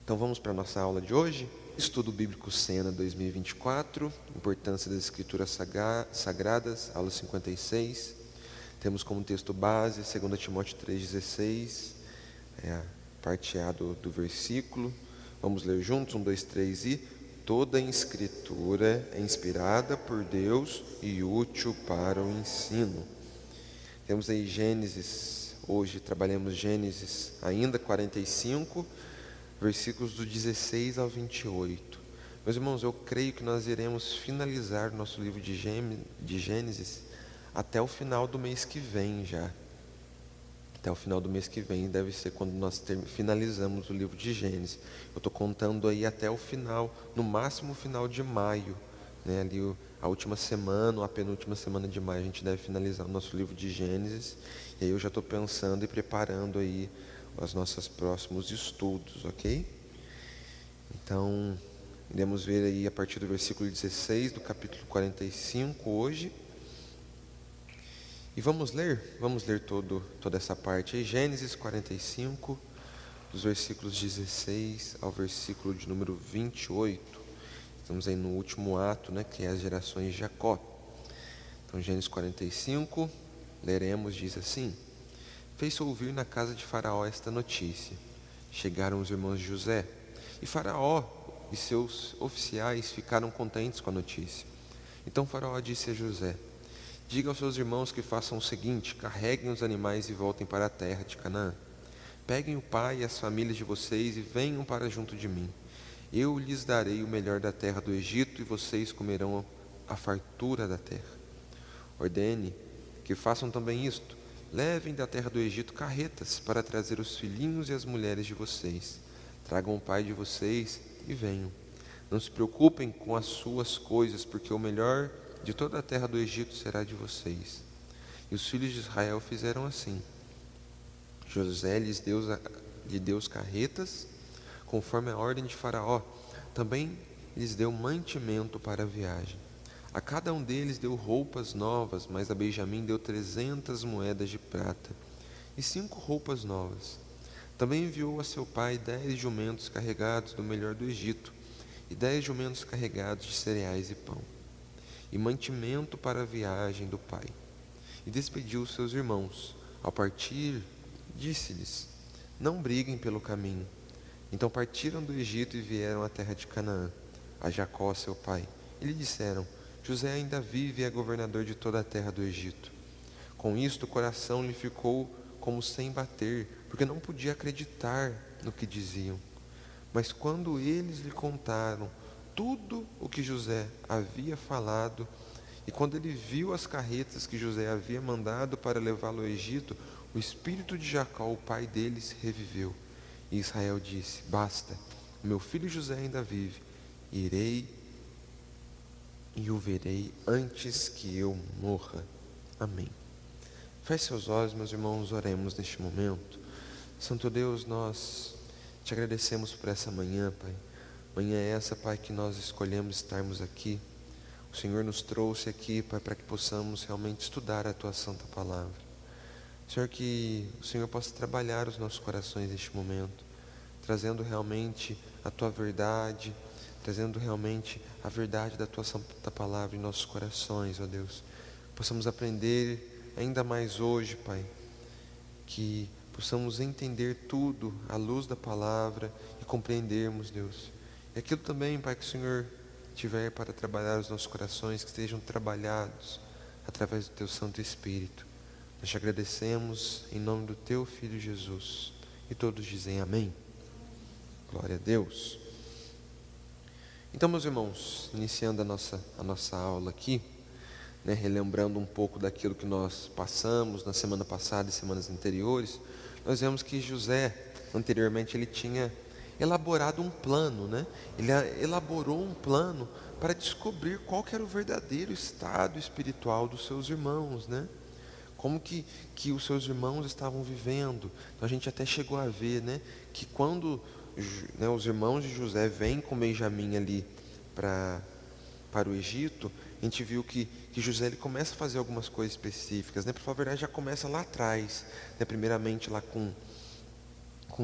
Então vamos para a nossa aula de hoje. Estudo Bíblico Sena 2024, Importância das Escrituras Sagradas, aula 56. Temos como texto base 2 Timóteo 3,16, a parte A do versículo. Vamos ler juntos, 1, 2, 3 e... Toda a Escritura é inspirada por Deus e útil para o ensino. Temos aí Gênesis, hoje trabalhamos Gênesis ainda 45, versículos do 16 ao 28. Meus irmãos, eu creio que nós iremos finalizar o nosso livro de Gênesis até o final do mês que vem já. Até o final do mês que vem deve ser quando nós finalizamos o livro de Gênesis. Eu estou contando aí até o final, no máximo o final de maio, né? Ali a última semana ou a penúltima semana de maio a gente deve finalizar o nosso livro de Gênesis. E aí eu já estou pensando e preparando aí os nossos próximos estudos, ok? Então, iremos ver aí a partir do versículo 16 do capítulo 45 hoje. E vamos ler toda essa parte aí, Gênesis 45, dos versículos 16 ao versículo de número 28. Estamos aí no último ato, né, que é as gerações de Jacó. Então, Gênesis 45, leremos, diz assim: Fez-se ouvir na casa de Faraó esta notícia. Chegaram os irmãos de José, e Faraó e seus oficiais ficaram contentes com a notícia. Então Faraó disse a José: Diga aos seus irmãos que façam o seguinte: carreguem os animais e voltem para a terra de Canaã. Peguem o pai e as famílias de vocês e venham para junto de mim. Eu lhes darei o melhor da terra do Egito e vocês comerão a fartura da terra. Ordene que façam também isto: levem da terra do Egito carretas para trazer os filhinhos e as mulheres de vocês. Tragam o pai de vocês e venham. Não se preocupem com as suas coisas, porque o melhor de toda a terra do Egito será de vocês. E os filhos de Israel fizeram assim. José lhes deu carretas, conforme a ordem de Faraó. Também lhes deu mantimento para a viagem. A cada um deles deu roupas novas, mas a Benjamim deu 300 moedas de prata e 5 roupas novas. Também enviou a seu pai 10 jumentos carregados do melhor do Egito e 10 jumentos carregados de cereais e pão, e mantimento para a viagem do pai. E despediu os seus irmãos. Ao partir, disse-lhes: Não briguem pelo caminho. Então partiram do Egito e vieram à terra de Canaã, a Jacó seu pai. E lhe disseram: José ainda vive e é governador de toda a terra do Egito. Com isto o coração lhe ficou como sem bater, porque não podia acreditar no que diziam. Mas quando eles lhe contaram tudo o que José havia falado, e quando ele viu as carretas que José havia mandado para levá-lo ao Egito, o espírito de Jacó, o pai deles, reviveu. E Israel disse: Basta, o meu filho José ainda vive, irei e o verei antes que eu morra. Amém. Feche seus olhos, meus irmãos, oremos neste momento. Santo Deus, nós te agradecemos por essa manhã, Pai. Manhã é essa, Pai, que nós escolhemos estarmos aqui. O Senhor nos trouxe aqui, Pai, para que possamos realmente estudar a Tua Santa Palavra. Senhor, que o Senhor possa trabalhar os nossos corações neste momento, trazendo realmente a Tua verdade, trazendo realmente a verdade da Tua Santa Palavra em nossos corações, ó Deus. Possamos aprender ainda mais hoje, Pai, que possamos entender tudo à luz da Palavra e compreendermos, Deus. E aquilo também, Pai, que o Senhor tiver para trabalhar os nossos corações, que estejam trabalhados através do Teu Santo Espírito. Nós te agradecemos em nome do Teu Filho Jesus. E todos dizem amém. Glória a Deus. Então, meus irmãos, iniciando a nossa aula aqui, né, relembrando um pouco daquilo que nós passamos na semana passada e semanas anteriores, nós vemos que José, anteriormente, ele tinha elaborado um plano, né? Ele elaborou um plano para descobrir qual que era o verdadeiro estado espiritual dos seus irmãos, né? Como que os seus irmãos estavam vivendo. Então a gente até chegou a ver, né, que quando, né, os irmãos de José vêm com Benjamim ali para o Egito, a gente viu que José ele começa a fazer algumas coisas específicas, né? Para falar a verdade, já começa lá atrás, né? Primeiramente lá com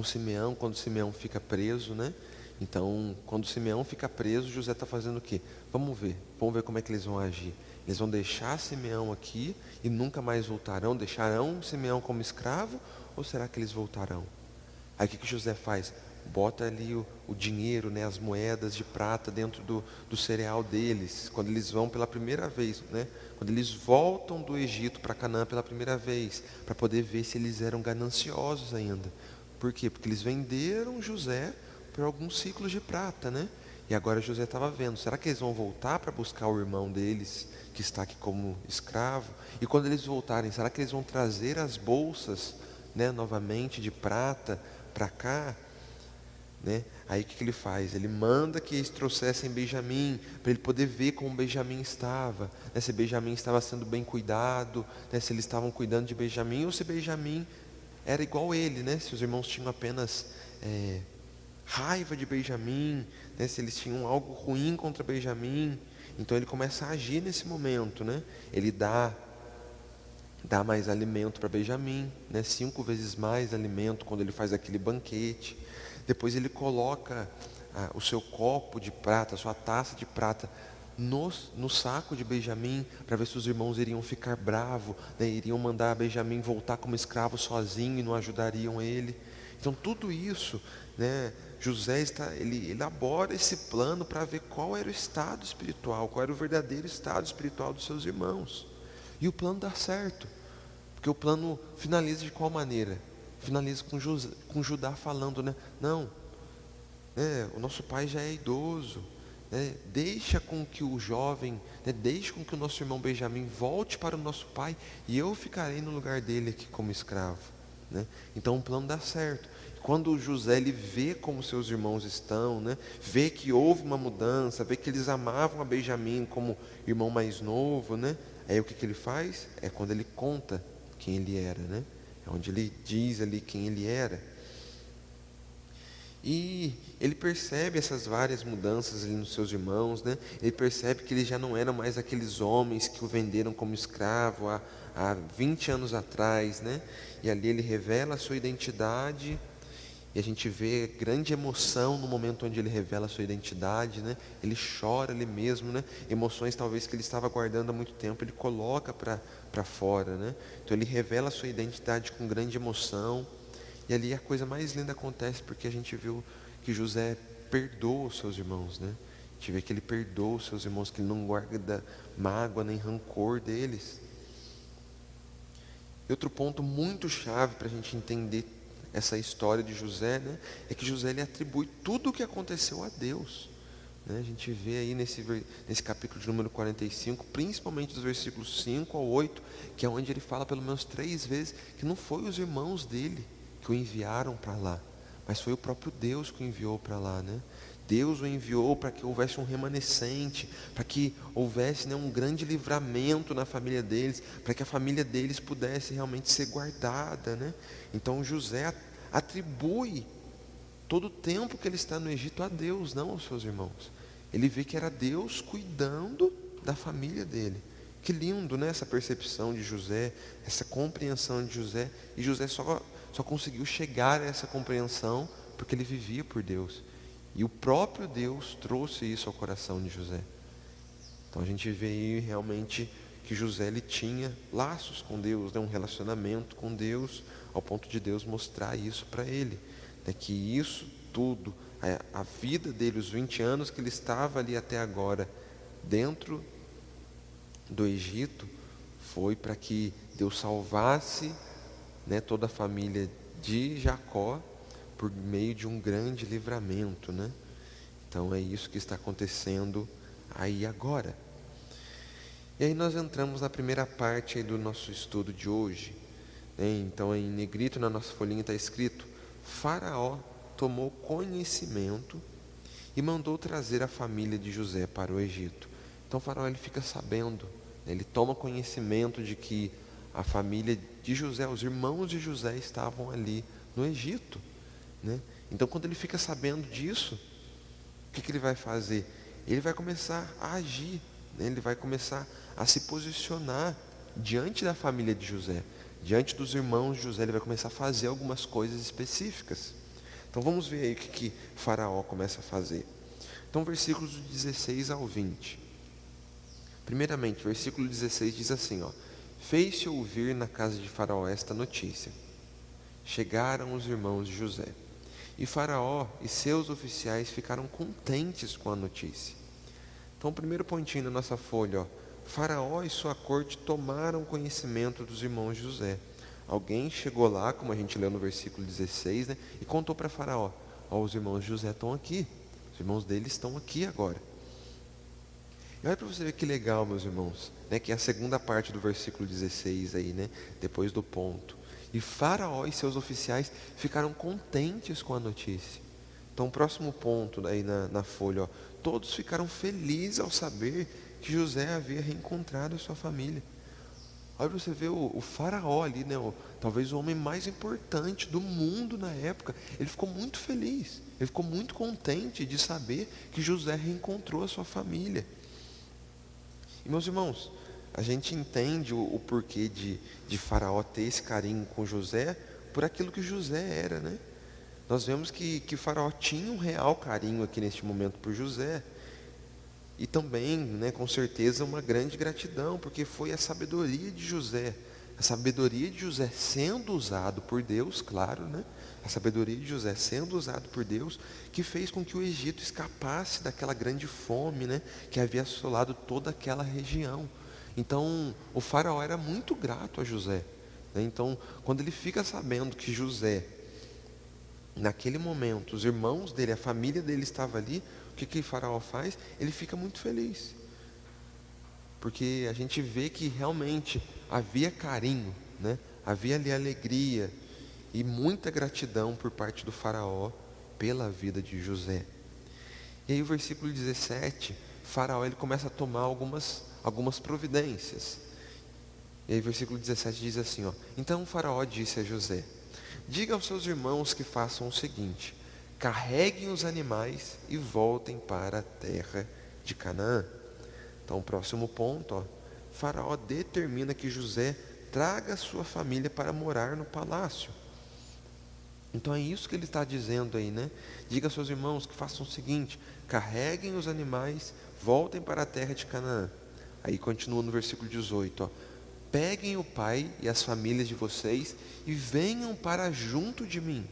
Simeão, quando Simeão fica preso, né? Então, quando Simeão fica preso, José está fazendo o quê? Vamos ver como é que eles vão agir. Eles vão deixar Simeão aqui e nunca mais voltarão? Deixarão Simeão como escravo? Ou será que eles voltarão? Aí o que José faz? Bota ali o dinheiro, né, as moedas de prata dentro do cereal deles, quando eles vão pela primeira vez, né? Quando eles voltam do Egito para Canaã pela primeira vez, para poder ver se eles eram gananciosos ainda. Por quê? Porque eles venderam José por alguns ciclos de prata, né? E agora José estava vendo, será que eles vão voltar para buscar o irmão deles, que está aqui como escravo? E quando eles voltarem, será que eles vão trazer as bolsas, né, novamente de prata para cá? Né? Aí o que ele faz? Ele manda que eles trouxessem Benjamim, para ele poder ver como Benjamim estava, né? Se Benjamim estava sendo bem cuidado, né? Se eles estavam cuidando de Benjamim, ou se Benjamim era igual ele, né? Se os irmãos tinham apenas raiva de Benjamim, né? Se eles tinham algo ruim contra Benjamim. Então ele começa a agir nesse momento, né? Ele dá mais alimento para Benjamim, né? 5 vezes mais alimento quando ele faz aquele banquete. Depois ele coloca o seu copo de prata, a sua taça de prata no saco de Benjamim, para ver se os irmãos iriam ficar bravos, né? Iriam mandar Benjamim voltar como escravo sozinho e não ajudariam ele. Então tudo isso, né, José ele elabora esse plano para ver qual era o estado espiritual, qual era o verdadeiro estado espiritual dos seus irmãos. E o plano dá certo, porque o plano finaliza de qual maneira? Finaliza com Judá falando, né? Não, o nosso pai já é idoso, né? Deixa com que o jovem, né? Deixa com que o nosso irmão Benjamim volte para o nosso pai e eu ficarei no lugar dele aqui como escravo, né? Então o plano dá certo. Quando José ele vê como seus irmãos estão, né? Vê que houve uma mudança, vê que eles amavam a Benjamim como irmão mais novo, né? Aí o que ele faz? É quando ele conta quem ele era, né? É onde ele diz ali quem ele era. E ele percebe essas várias mudanças ali nos seus irmãos, né? Ele percebe que eles já não eram mais aqueles homens que o venderam como escravo há 20 anos atrás, né? E ali ele revela a sua identidade. E a gente vê grande emoção no momento onde ele revela a sua identidade, né? Ele chora ali mesmo, né? Emoções talvez que ele estava guardando há muito tempo, ele coloca para fora, né? Então ele revela a sua identidade com grande emoção. E ali a coisa mais linda acontece, porque a gente viu que José perdoa os seus irmãos, né? A gente vê que ele perdoa os seus irmãos, que ele não guarda mágoa nem rancor deles. E outro ponto muito chave para a gente entender essa história de José, né, é que José ele atribui tudo o que aconteceu a Deus, né? A gente vê aí nesse capítulo de número 45, principalmente dos versículos 5 ao 8, que é onde ele fala pelo menos 3 vezes que não foi os irmãos dele que o enviaram para lá, mas foi o próprio Deus que o enviou para lá, né? Deus o enviou para que houvesse um remanescente, para que houvesse, né, um grande livramento na família deles, para que a família deles pudesse realmente ser guardada, né? Então José atribui todo o tempo que ele está no Egito a Deus, não aos seus irmãos. Ele vê que era Deus cuidando da família dele. Que lindo, né, essa percepção de José, essa compreensão de José. E José só conseguiu chegar a essa compreensão porque ele vivia por Deus. E o próprio Deus trouxe isso ao coração de José. Então a gente vê aí realmente que José ele tinha laços com Deus, né, um relacionamento com Deus, ao ponto de Deus mostrar isso para ele. Né, que isso tudo, a vida dele, os 20 anos que ele estava ali até agora, dentro do Egito, foi para que Deus salvasse, né, toda a família de Jacó, por meio de um grande livramento, né? Então é isso que está acontecendo aí agora. E aí nós entramos na primeira parte aí do nosso estudo de hoje, né? Então em negrito na nossa folhinha está escrito: Faraó tomou conhecimento e mandou trazer a família de José para o Egito. Então Faraó ele fica sabendo, né? Ele toma conhecimento de que a família de José, os irmãos de José estavam ali no Egito, né? Então quando ele fica sabendo disso, o que ele vai fazer? Ele vai começar a agir, né? Ele vai começar a se posicionar diante da família de José, diante dos irmãos de José. Ele vai começar a fazer algumas coisas específicas. Então vamos ver aí o que Faraó começa a fazer. Então versículos do 16 ao 20. Primeiramente, versículo 16 diz assim, ó: fez-se ouvir na casa de Faraó esta notícia. Chegaram os irmãos de José. E Faraó e seus oficiais ficaram contentes com a notícia. Então, o primeiro pontinho da nossa folha, ó: Faraó e sua corte tomaram conhecimento dos irmãos de José. Alguém chegou lá, como a gente leu no versículo 16, né, e contou para Faraó: ó, os irmãos de José estão aqui, os irmãos dele estão aqui agora. E olha para você ver que legal, meus irmãos, né, que é a segunda parte do versículo 16 aí, né, depois do ponto. E Faraó e seus oficiais ficaram contentes com a notícia. Então, o próximo ponto aí na folha, ó: todos ficaram felizes ao saber que José havia reencontrado a sua família. Olha para você ver o Faraó ali, né, talvez o homem mais importante do mundo na época. Ele ficou muito feliz, ele ficou muito contente de saber que José reencontrou a sua família. E, meus irmãos, a gente entende o porquê de Faraó ter esse carinho com José por aquilo que José era, né? Nós vemos que Faraó tinha um real carinho aqui neste momento por José. E também, né, com certeza, uma grande gratidão, porque foi a sabedoria de José. A sabedoria de José sendo usado por Deus, claro, né? A sabedoria de José sendo usado por Deus, que fez com que o Egito escapasse daquela grande fome, né, que havia assolado toda aquela região. Então, o faraó era muito grato a José, né? Então, quando ele fica sabendo que José, naquele momento, os irmãos dele, a família dele estava ali, o que o faraó faz? Ele fica muito feliz. Porque a gente vê que realmente havia carinho, né? Havia ali alegria e muita gratidão por parte do faraó pela vida de José. E aí o versículo 17, Faraó ele começa a tomar algumas providências. E aí o versículo 17 diz assim, ó: então o Faraó disse a José: diga aos seus irmãos que façam o seguinte: carreguem os animais e voltem para a terra de Canaã. Então o próximo ponto, ó: Faraó determina que José traga a sua família para morar no palácio. Então é isso que ele está dizendo aí, né? Diga aos seus irmãos que façam o seguinte: carreguem os animais, voltem para a terra de Canaã. Aí continua no versículo 18, ó: peguem o pai e as famílias de vocês e venham para junto de mim.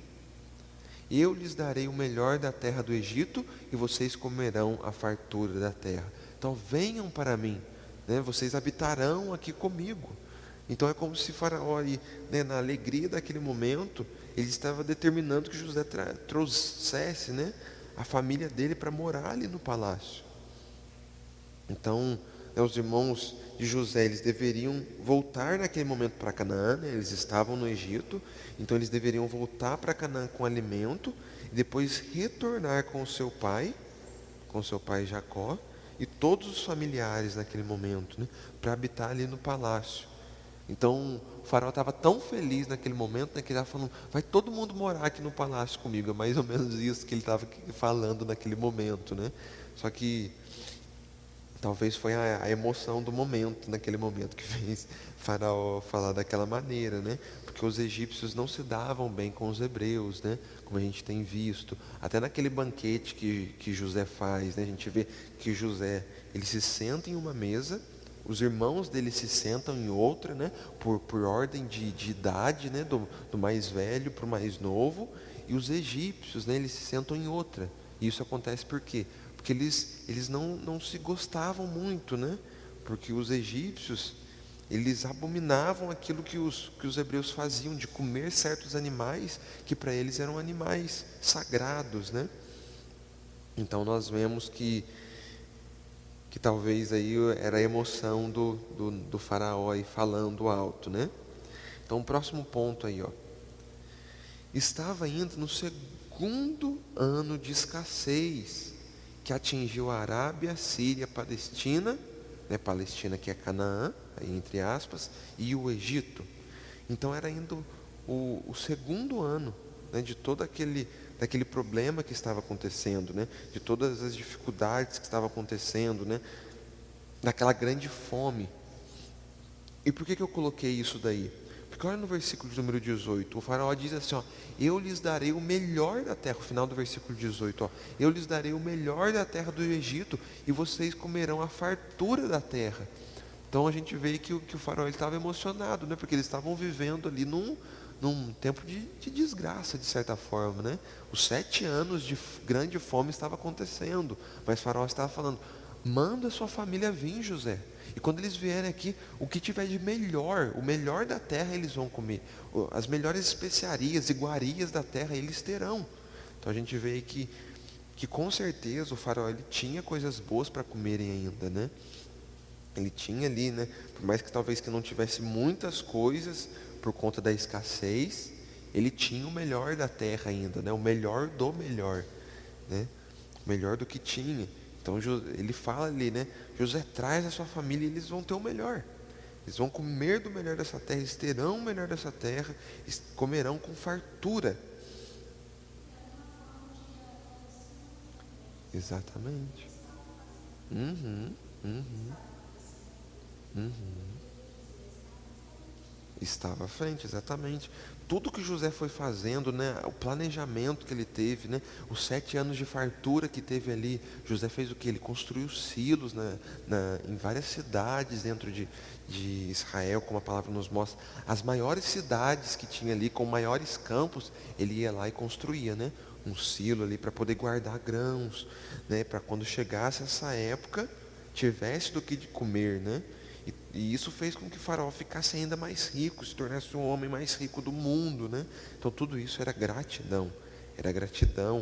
Eu lhes darei o melhor da terra do Egito e vocês comerão a fartura da terra. Então venham para mim, né? Vocês habitarão aqui comigo. Então é como se Faraó, né, na alegria daquele momento, ele estava determinando que José trouxesse, né, a família dele para morar ali no palácio. Então, né, os irmãos de José, eles deveriam voltar naquele momento para Canaã, né? Eles estavam no Egito, então eles deveriam voltar para Canaã com alimento, e depois retornar com seu pai Jacó, e todos os familiares naquele momento, né, para habitar ali no palácio. Então o faraó estava tão feliz naquele momento, né, que ele estava falando: vai todo mundo morar aqui no palácio comigo. É mais ou menos isso que ele estava falando naquele momento, né? Só que talvez foi a emoção do momento, naquele momento, que fez Faraó falar daquela maneira, né? Porque os egípcios não se davam bem com os hebreus, né? Como a gente tem visto. Até naquele banquete que José faz, né? A gente vê que José, ele se senta em uma mesa, os irmãos dele se sentam em outra, né? Por ordem de idade, né? Do mais velho para o mais novo. E os egípcios, né? Eles se sentam em outra. E isso acontece por quê? Porque eles não se gostavam muito, né? Porque os egípcios, eles abominavam aquilo que os hebreus faziam, de comer certos animais que para eles eram animais sagrados, né? Então nós vemos que talvez aí era a emoção do faraó aí falando alto, né? Então o próximo ponto aí, ó: estava ainda no segundo ano de escassez, que atingiu a Arábia, Síria, Palestina, né, Palestina que é Canaã, aí entre aspas, e o Egito. Então era ainda o segundo ano, né, de todo daquele problema que estava acontecendo, né, de todas as dificuldades que estavam acontecendo, né, daquela grande fome. E por que eu coloquei isso daí? Porque olha no versículo de número 18, o faraó diz assim, ó, eu lhes darei o melhor da terra, o final do versículo 18, ó, eu lhes darei o melhor da terra do Egito e vocês comerão a fartura da terra. Então a gente vê que o faraó estava emocionado, né? Porque eles estavam vivendo ali num tempo de desgraça, de certa forma, né? Os 7 anos de grande fome estavam acontecendo, mas o faraó estava falando, manda a sua família vir, José. E quando eles vierem aqui, o que tiver de melhor, o melhor da terra eles vão comer. As melhores especiarias, iguarias da terra eles terão. Então a gente vê que com certeza o faraó ele tinha coisas boas para comerem ainda, né? Ele tinha ali, né? Por mais que talvez que não tivesse muitas coisas por conta da escassez, ele tinha o melhor da terra ainda, né? O melhor do melhor, né? O melhor do que tinha. Então ele fala ali, né? José, traz a sua família e eles vão ter o melhor. Eles vão comer do melhor dessa terra, eles terão o melhor dessa terra, eles comerão com fartura. Exatamente. Uhum, uhum, uhum. Estava à frente, exatamente. Tudo que José foi fazendo, né, o planejamento que ele teve, né, os 7 anos de fartura que teve ali, José fez o que? Ele construiu silos em várias cidades dentro de Israel, como a palavra nos mostra. As maiores cidades que tinha ali, com maiores campos, ele ia lá e construía, né, um silo ali para poder guardar grãos, né, para quando chegasse essa época, tivesse do que de comer, né. E isso fez com que Faraó ficasse ainda mais rico, se tornasse o homem mais rico do mundo, né? Então tudo isso era gratidão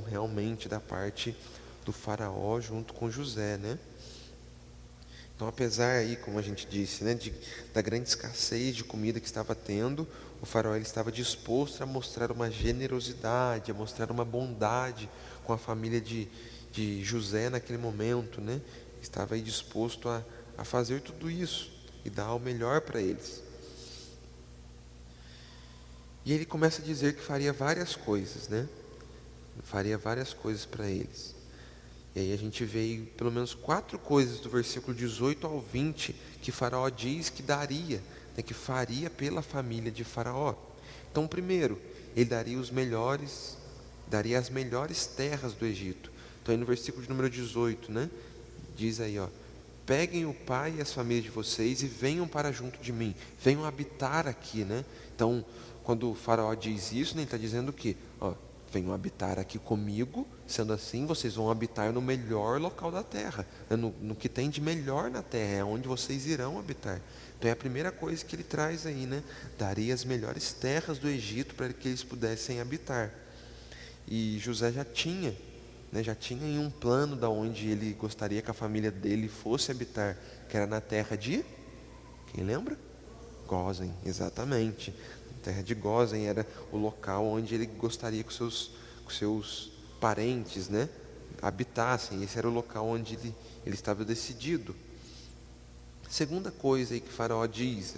realmente da parte do Faraó junto com José, né? Então apesar aí, como a gente disse, né, da grande escassez de comida que estava tendo, o Faraó ele estava disposto a mostrar uma generosidade, a mostrar uma bondade com a família de José naquele momento, né? Estava aí disposto a fazer tudo isso e dar o melhor para eles. E ele começa a dizer que faria várias coisas, né? Faria várias coisas para eles. E aí a gente vê pelo menos 4 coisas do versículo 18 ao 20 que Faraó diz que daria, né, que faria pela família de Faraó. Então, primeiro, ele daria as melhores terras do Egito. Então, aí no versículo de número 18, né, diz aí, ó, peguem o pai e as famílias de vocês e venham para junto de mim, venham habitar aqui, né? Então, quando o faraó diz isso, né, ele está dizendo o quê? Ó, venham habitar aqui comigo, sendo assim, vocês vão habitar no melhor local da terra, né? no que tem de melhor na terra, é onde vocês irão habitar. Então é a primeira coisa que ele traz aí, né? Daria as melhores terras do Egito para que eles pudessem habitar. E José já tinha em um plano da onde ele gostaria que a família dele fosse habitar, que era na terra de, quem lembra? Gósen, exatamente. A terra de Gósen era o local onde ele gostaria que os seus parentes, né, habitassem. Esse era o local onde ele estava decidido. Segunda coisa aí que Faraó diz,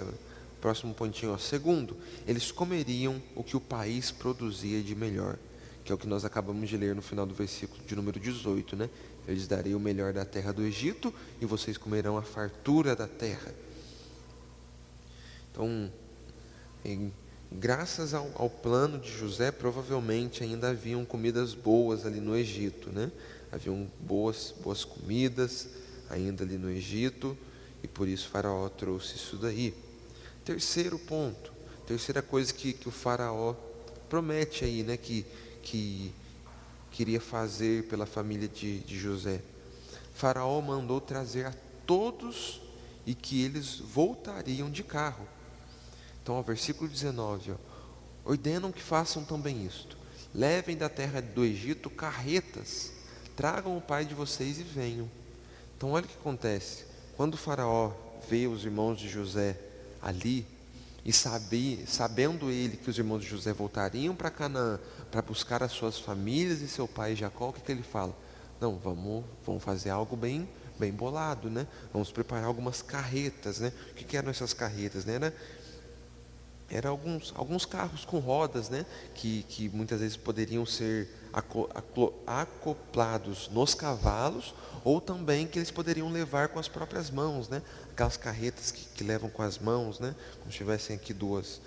próximo pontinho, ó. Segundo, eles comeriam o que o país produzia de melhor, que é o que nós acabamos de ler no final do versículo de número 18, né? Eu lhes darei o melhor da terra do Egito e vocês comerão a fartura da terra. Então, graças ao plano de José, provavelmente ainda haviam comidas boas ali no Egito, né? Haviam boas comidas ainda ali no Egito, e por isso Faraó trouxe isso daí. Terceiro ponto, terceira coisa que o Faraó promete aí, né? Que queria fazer pela família de José. Faraó mandou trazer a todos e que eles voltariam de carro. Então, o versículo 19, ó, ordenam que façam também isto. Levem da terra do Egito carretas, tragam o pai de vocês e venham. Então, olha o que acontece. Quando o Faraó vê os irmãos de José ali, e sabendo ele que os irmãos de José voltariam para Canaã para buscar as suas famílias e seu pai Jacó, o que ele fala? Não, vamos fazer algo bem bolado, né? Vamos preparar algumas carretas, né? O que eram essas carretas, né? eram alguns carros com rodas, né? Que muitas vezes poderiam ser acoplados nos cavalos, ou também que eles poderiam levar com as próprias mãos, né? Aquelas carretas que levam com as mãos, né? Como se tivessem aqui duas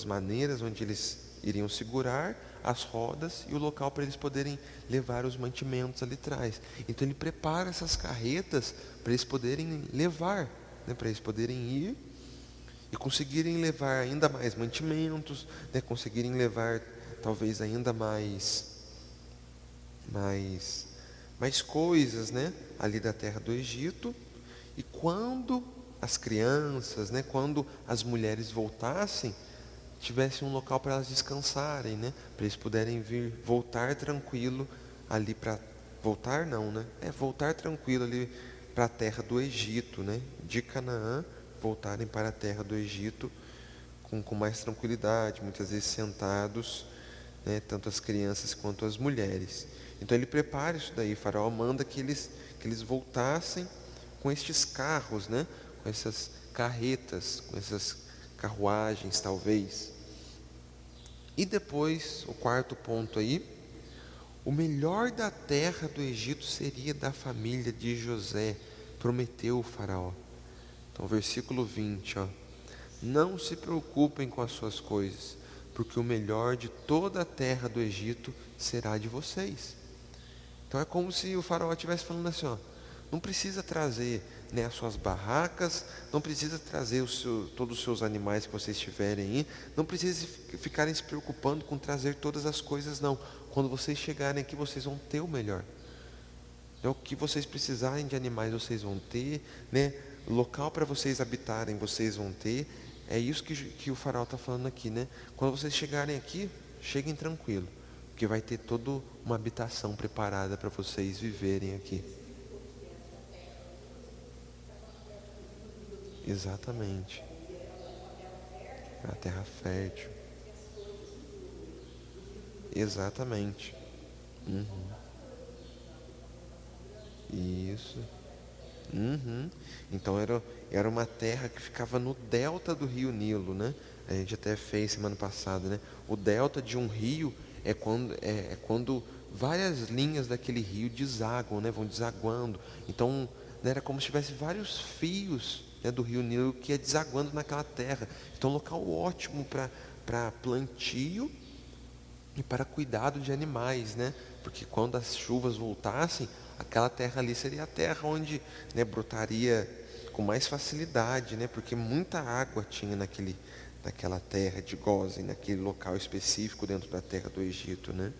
maneiras, onde eles iriam segurar as rodas e o local para eles poderem levar os mantimentos ali atrás. Então ele prepara essas carretas para eles poderem levar, né? Para eles poderem ir e conseguirem levar ainda mais mantimentos, né? Conseguirem levar talvez ainda mais coisas, né? Ali da terra do Egito. E quando as crianças, né? Quando as mulheres voltassem, tivessem um local para elas descansarem, né? Para eles puderem voltar tranquilo ali para voltar não, né? Voltar tranquilo ali para a terra do Egito, né? De Canaã, voltarem para a terra do Egito com mais tranquilidade, muitas vezes sentados, né? Tanto as crianças quanto as mulheres. Então ele prepara isso daí, Faraó manda que eles voltassem com estes carros, né? Com essas carretas, com essas carruagens talvez. E depois, o quarto ponto aí, o melhor da terra do Egito seria da família de José, prometeu o Faraó. Então, versículo 20, ó. Não se preocupem com as suas coisas, porque o melhor de toda a terra do Egito será de vocês. Então é como se o Faraó estivesse falando assim, ó, não precisa trazer, né, as suas barracas, não precisa trazer todos os seus animais que vocês tiverem aí, não precisa ficarem se preocupando com trazer todas as coisas, não. Quando vocês chegarem aqui, vocês vão ter o melhor. Então, o que vocês precisarem de animais, vocês vão ter, né? Local para vocês habitarem, vocês vão ter. É isso que o Faraó está falando aqui, né? Quando vocês chegarem aqui, cheguem tranquilo, porque vai ter toda uma habitação preparada para vocês viverem aqui. Exatamente. A terra fértil. Exatamente. Uhum. Isso. Uhum. Então era uma terra que ficava no delta do rio Nilo, né? A gente até fez semana passada, né? O delta de um rio é quando várias linhas daquele rio desaguam, né? Vão desaguando. Então, né, era como se tivesse vários fios, né, do rio Nilo que ia desaguando naquela terra. Então, um local ótimo para plantio e para cuidado de animais, né? Porque quando as chuvas voltassem, aquela terra ali seria a terra onde, né, brotaria com mais facilidade, né? Porque muita água tinha naquela terra de Gósen, naquele local específico dentro da terra do Egito, né?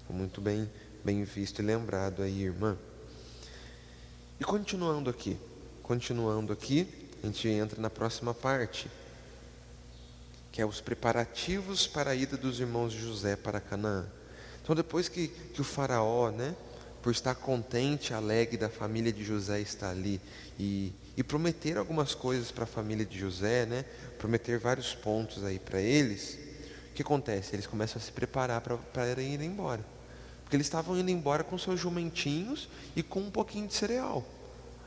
Muito bem visto e lembrado aí, irmã. E continuando aqui, a gente entra na próxima parte, que é os preparativos para a ida dos irmãos de José para Canaã. Então, depois que o Faraó, né, por estar contente, alegre da família de José estar ali e prometer algumas coisas para a família de José, né, prometer vários pontos aí para eles, o que acontece? Eles começam a se preparar para ir embora, porque eles estavam indo embora com seus jumentinhos e com um pouquinho de cereal.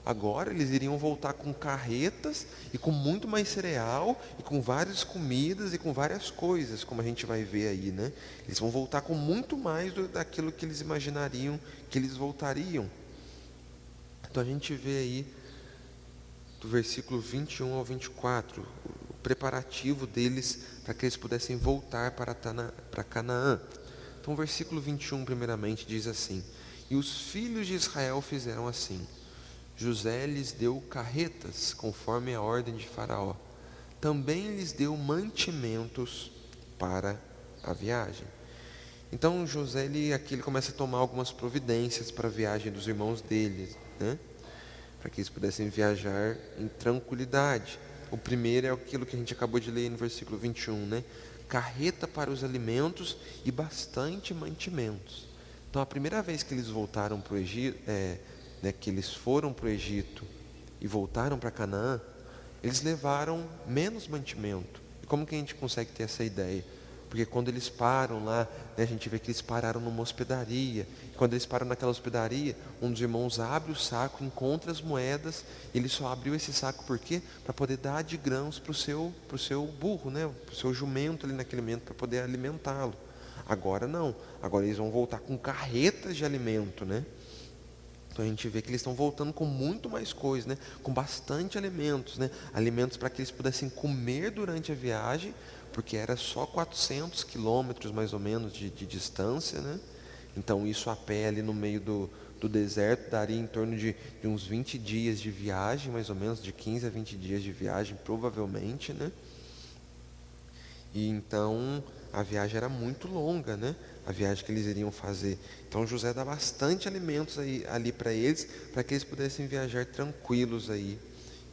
Agora eles iriam voltar com carretas e com muito mais cereal e com várias comidas e com várias coisas, como a gente vai ver aí, né? Eles vão voltar com muito mais daquilo que eles imaginariam que eles voltariam. Então a gente vê aí do versículo 21 ao 24, o preparativo deles para que eles pudessem voltar para Canaã. Então o versículo 21 primeiramente diz assim: E os filhos de Israel fizeram assim. José lhes deu carretas, conforme a ordem de Faraó. Também lhes deu mantimentos para a viagem. Então José, aqui ele começa a tomar algumas providências para a viagem dos irmãos dele, né? Para que eles pudessem viajar em tranquilidade. O primeiro é aquilo que a gente acabou de ler no versículo 21, né? Carreta para os alimentos e bastante mantimentos. Então a primeira vez que eles voltaram para o Egito, né, que eles foram para o Egito e voltaram para Canaã, eles levaram menos mantimento. E como que a gente consegue ter essa ideia? porque quando eles param lá, né, a gente vê que eles pararam numa hospedaria. Quando eles param naquela hospedaria, um dos irmãos abre o saco, encontra as moedas. Ele só abriu esse saco por quê? Para poder dar de grãos para o seu burro, né, para o seu jumento ali naquele momento, para poder alimentá-lo. Agora não, agora eles vão voltar com carretas de alimento, né? Então a gente vê que eles estão voltando com muito mais coisas, né? Com bastante alimentos, né? Alimentos para que eles pudessem comer durante a viagem, porque era só 400 quilômetros mais ou menos de distância, né? Então isso a pé ali no meio do deserto daria em torno de uns 20 dias de viagem, mais ou menos, de 15 a 20 dias de viagem, provavelmente, né? E então a viagem era muito longa, né? A viagem que eles iriam fazer. Então José dá bastante alimentos ali para eles, para que eles pudessem viajar tranquilos aí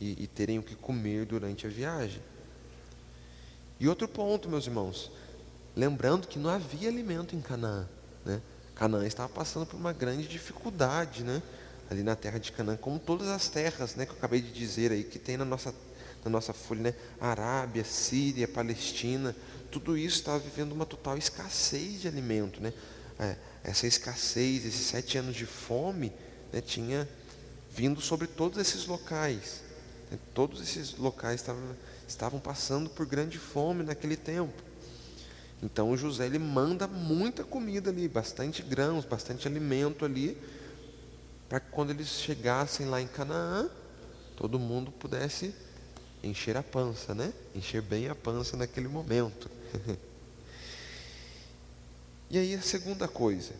e terem o que comer durante a viagem. E outro ponto, meus irmãos, lembrando que não havia alimento em Canaã, né? Canaã estava passando por uma grande dificuldade, né? Ali na terra de Canaã, como todas as terras, né, que eu acabei de dizer aí, que tem na nossa folha, né? Arábia, Síria, Palestina, tudo isso estava vivendo uma total escassez de alimento, né? Essa escassez, esses 7 anos de fome, né, tinha vindo sobre todos esses locais, né? Todos esses locais estavam passando por grande fome naquele tempo. Então o José ele manda muita comida ali, bastante grãos, bastante alimento ali, para que quando eles chegassem lá em Canaã, todo mundo pudesse encher a pança, né? Encher bem a pança naquele momento. E aí a segunda coisa,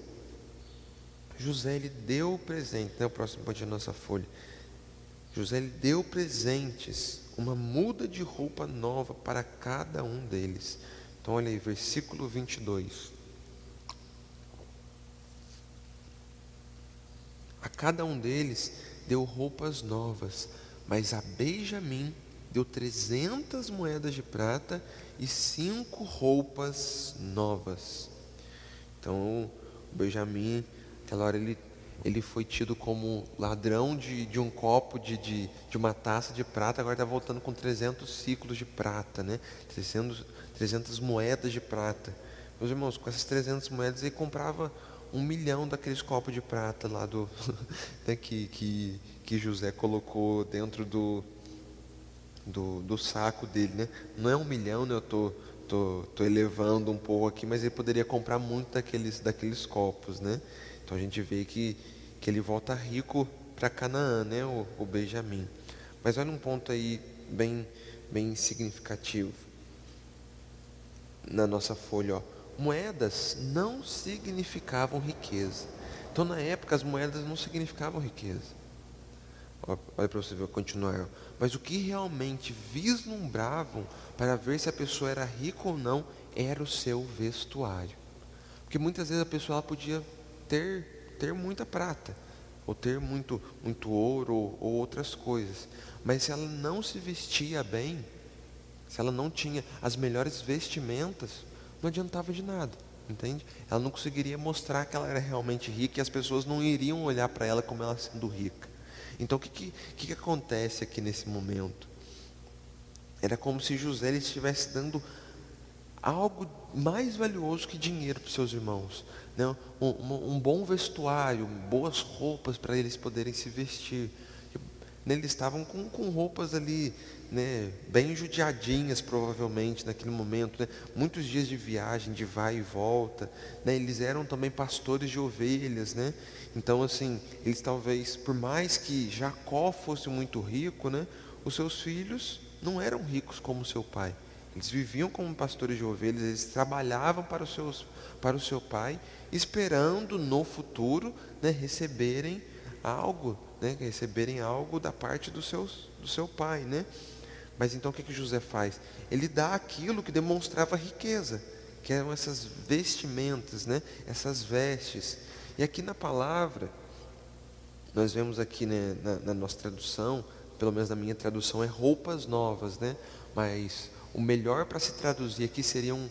José ele deu presente, né? O próximo ponto da nossa folha. José ele deu presentes, uma muda de roupa nova para cada um deles. Então olha aí, versículo 22. A cada um deles deu roupas novas, mas a Benjamim deu 300 moedas de prata e 5 roupas novas. Então, o Benjamim, naquela hora, ele foi tido como ladrão de um copo, de uma taça de prata, agora está voltando com 300 ciclos de prata, né? 300 moedas de prata. Meus irmãos, com essas 300 moedas, ele comprava 1 milhão daqueles copos de prata lá né, que José colocou dentro do saco dele, né? Não é 1 milhão, né? Eu tô elevando um pouco aqui, mas ele poderia comprar muito daqueles copos, né? Então a gente vê que ele volta rico para Canaã, né? O Benjamim. Mas olha um ponto aí bem significativo na nossa folha, ó. Moedas não significavam riqueza. Então na época as moedas não significavam riqueza. Olha para você ver, continuar. Mas o que realmente vislumbravam para ver se a pessoa era rica ou não era o seu vestuário. Porque muitas vezes a pessoa ela podia ter muita prata, ou ter muito ouro, ou outras coisas. Mas se ela não se vestia bem, se ela não tinha as melhores vestimentas, não adiantava de nada, entende? Ela não conseguiria mostrar que ela era realmente rica e as pessoas não iriam olhar para ela como ela sendo rica. Então o que acontece aqui nesse momento? Era como se José ele estivesse dando algo mais valioso que dinheiro para os seus irmãos, né? Um bom vestuário, boas roupas para eles poderem se vestir. Eles estavam com roupas ali, né, bem judiadinhas provavelmente naquele momento, né? Muitos dias de viagem, de vai e volta, né? Eles eram também pastores de ovelhas, né? Então assim, eles talvez, por mais que Jacó fosse muito rico, né, os seus filhos não eram ricos como seu pai. Eles viviam como pastores de ovelhas, eles trabalhavam para o seu pai, esperando no futuro, né, receberem algo, né, receberem algo da parte do seu pai, né? Mas então o que José faz? Ele dá aquilo que demonstrava riqueza, que eram essas vestimentas, né, essas vestes. E aqui na palavra, nós vemos aqui, né, na nossa tradução, pelo menos na minha tradução, é roupas novas, né? Mas o melhor para se traduzir aqui seriam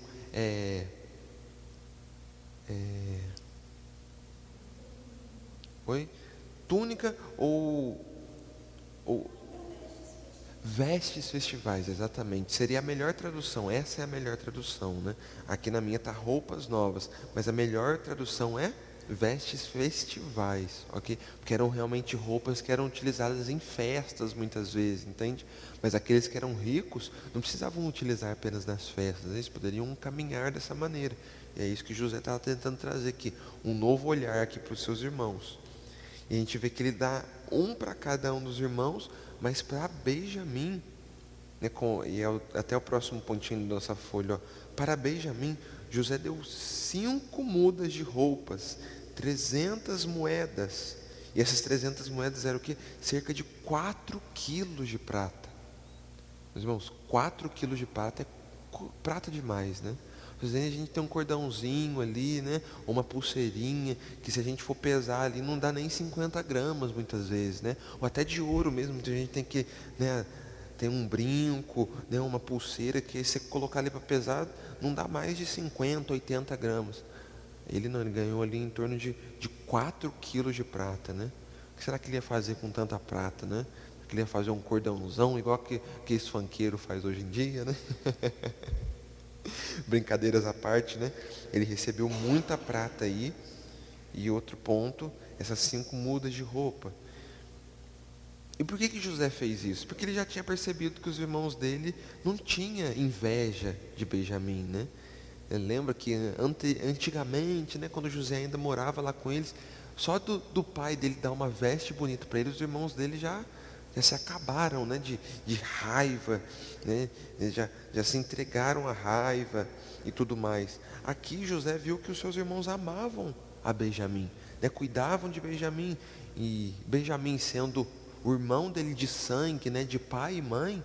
túnica ou Vestes festivais, exatamente. Seria a melhor tradução, essa é a melhor tradução, né? Aqui na minha está roupas novas, mas a melhor tradução é vestes festivais, ok? Porque eram realmente roupas que eram utilizadas em festas muitas vezes, entende? Mas aqueles que eram ricos não precisavam utilizar apenas nas festas, eles poderiam caminhar dessa maneira. E é isso que José estava tentando trazer aqui, um novo olhar aqui para os seus irmãos. E a gente vê que ele dá um para cada um dos irmãos, mas para Benjamim, né, até o próximo pontinho da nossa folha, ó, para Benjamim, José deu 5 mudas de roupas, 300 moedas, e essas 300 moedas eram o quê? Cerca de 4 quilos de prata. Meus irmãos, 4 quilos de prata é prata demais, né? Às vezes a gente tem um cordãozinho ali, né? Ou uma pulseirinha, que se a gente for pesar ali, não dá nem 50 gramas muitas vezes, né? Ou até de ouro mesmo, muita gente tem que, né? Tem um brinco, né? Uma pulseira, que se você colocar ali para pesar, não dá mais de 50, 80 gramas. Ele não, ele ganhou ali em torno de 4 quilos de prata, né? O que será que ele ia fazer com tanta prata, né? Que ele ia fazer um cordãozão, igual que esse funkeiro faz hoje em dia, né? Brincadeiras à parte, né? Ele recebeu muita prata aí. E outro ponto, essas 5 mudas de roupa. E por que José fez isso? Porque ele já tinha percebido que os irmãos dele não tinham inveja de Benjamim, né? Lembra que antigamente, né, quando José ainda morava lá com eles, só do pai dele dar uma veste bonita para ele, os irmãos dele já se acabaram, né, de raiva, né, já se entregaram à raiva e tudo mais. Aqui José viu que os seus irmãos amavam a Benjamim, né, cuidavam de Benjamim, e Benjamim sendo o irmão dele de sangue, né, de pai e mãe,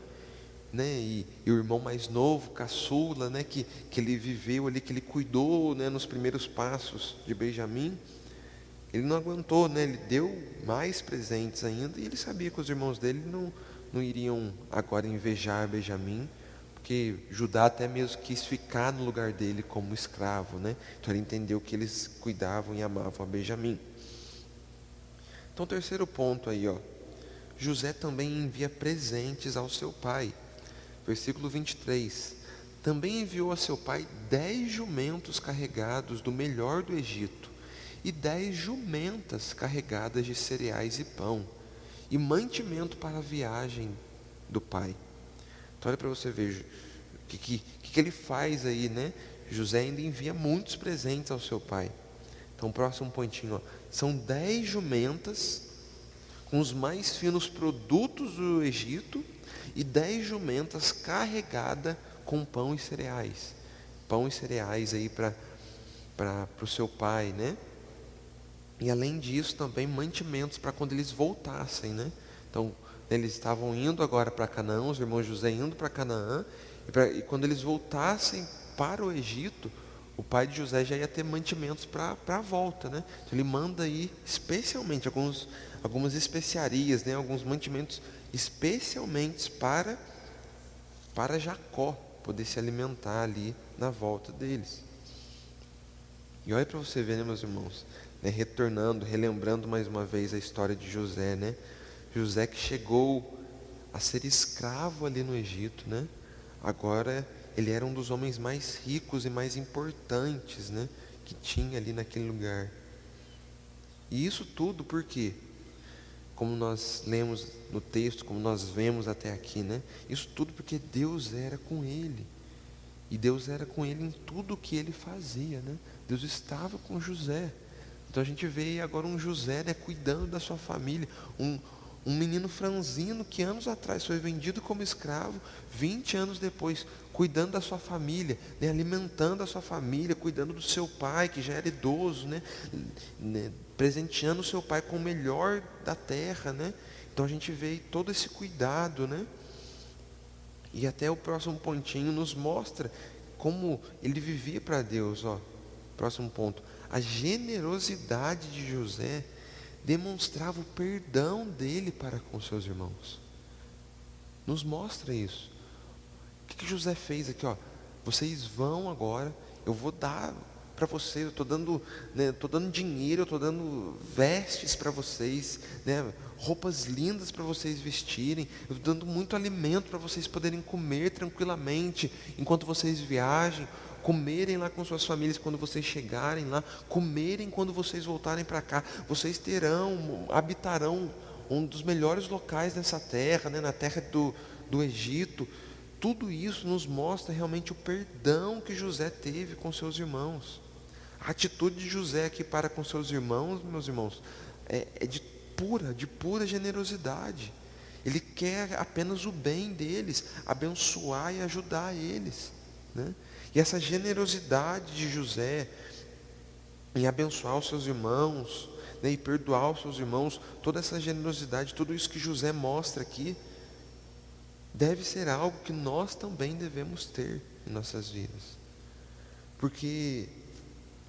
né, e o irmão mais novo, caçula, né, que ele viveu ali, que ele cuidou, né, nos primeiros passos de Benjamim. Ele não aguentou, né? Ele deu mais presentes ainda, e ele sabia que os irmãos dele não iriam agora invejar Benjamim, porque Judá até mesmo quis ficar no lugar dele como escravo, né? Então ele entendeu que eles cuidavam e amavam a Benjamim. Então, o terceiro ponto aí, ó, José também envia presentes ao seu pai. Versículo 23. Também enviou a seu pai 10 jumentos carregados do melhor do Egito, e 10 jumentas carregadas de cereais e pão, e mantimento para a viagem do pai. Então olha para você ver o que ele faz aí, né? José ainda envia muitos presentes ao seu pai. Então, próximo pontinho, ó, são 10 jumentas com os mais finos produtos do Egito, e 10 jumentas carregadas com pão e cereais. Pão e cereais aí para o seu pai, né? E além disso também mantimentos para quando eles voltassem, né? Então eles estavam indo agora para Canaã, os irmãos José indo para Canaã, e quando eles voltassem para o Egito, o pai de José já ia ter mantimentos para a volta, né? Então ele manda aí especialmente algumas especiarias, né? Alguns mantimentos especialmente para Jacó poder se alimentar ali na volta deles. E olha para você ver, né, meus irmãos, né, relembrando mais uma vez a história de José, né? José que chegou a ser escravo ali no Egito, né? Agora ele era um dos homens mais ricos e mais importantes, né, que tinha ali naquele lugar. E isso tudo por quê? Como nós lemos no texto, como nós vemos até aqui, né? Isso tudo porque Deus era com ele. E Deus era com ele em tudo o que ele fazia, né? Deus estava com José. Então a gente vê agora um José, né, cuidando da sua família. Um menino franzino que anos atrás foi vendido como escravo, 20 anos depois, cuidando da sua família, né, alimentando a sua família, cuidando do seu pai, que já era idoso, né, presenteando o seu pai com o melhor da terra, né? Então a gente vê todo esse cuidado, né? E até o próximo pontinho nos mostra como ele vivia para Deus, ó. Próximo ponto. A generosidade de José demonstrava o perdão dele para com seus irmãos. Nos mostra isso. O que José fez aqui, ó? Vocês vão agora, eu vou dar para vocês, eu estou dando, né, tô dando dinheiro, eu estou dando vestes para vocês, né, roupas lindas para vocês vestirem, eu estou dando muito alimento para vocês poderem comer tranquilamente enquanto vocês viajem, comerem lá com suas famílias quando vocês chegarem lá, comerem quando vocês voltarem para cá. Vocês habitarão um dos melhores locais nessa terra, né, na terra do Egito. Tudo isso nos mostra realmente o perdão que José teve com seus irmãos. A atitude de José aqui para com seus irmãos, meus irmãos, é de pura generosidade. Ele quer apenas o bem deles, abençoar e ajudar eles, né? E essa generosidade de José em abençoar os seus irmãos, né, e perdoar os seus irmãos, toda essa generosidade, tudo isso que José mostra aqui, deve ser algo que nós também devemos ter em nossas vidas. Porque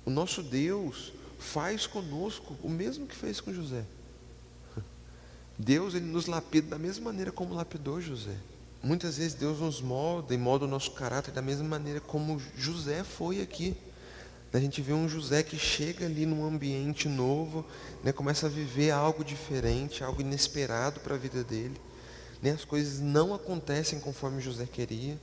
o nosso Deus faz conosco o mesmo que fez com José. Deus, Ele nos lapida da mesma maneira como lapidou José. Muitas vezes Deus nos molda e molda o nosso caráter da mesma maneira como José foi aqui. A gente vê um José que chega ali num ambiente novo, né, começa a viver algo diferente, algo inesperado para a vida dele, né, as coisas não acontecem conforme José queria.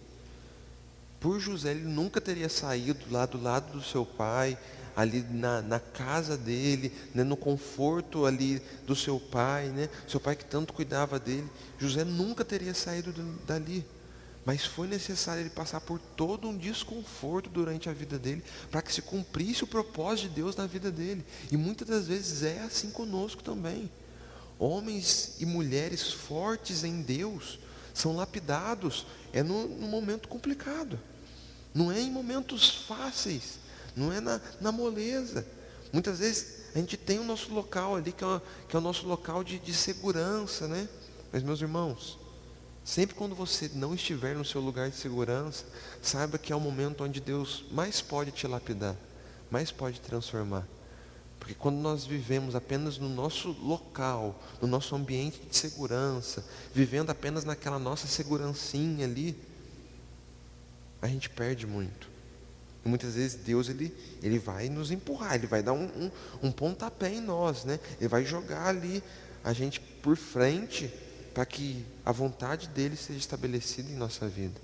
Por José, ele nunca teria saído lá do lado do seu pai, ali na casa dele, né, no conforto ali do seu pai, né, seu pai que tanto cuidava dele. José nunca teria saído dali, mas foi necessário ele passar por todo um desconforto durante a vida dele, para que se cumprisse o propósito de Deus na vida dele. E muitas das vezes é assim conosco também. Homens e mulheres fortes em Deus são lapidados no momento complicado, não é em momentos fáceis, não é na moleza. Muitas vezes a gente tem o nosso local ali, que é o nosso local de segurança, né? Mas, meus irmãos, sempre quando você não estiver no seu lugar de segurança, saiba que é o momento onde Deus mais pode te lapidar, mais pode transformar. Porque quando nós vivemos apenas no nosso local, no nosso ambiente de segurança, vivendo apenas naquela nossa segurancinha ali, a gente perde muito. E muitas vezes Deus ele vai nos empurrar, Ele vai dar um pontapé em nós, né? Ele vai jogar ali a gente por frente, para que a vontade dEle seja estabelecida em nossa vida.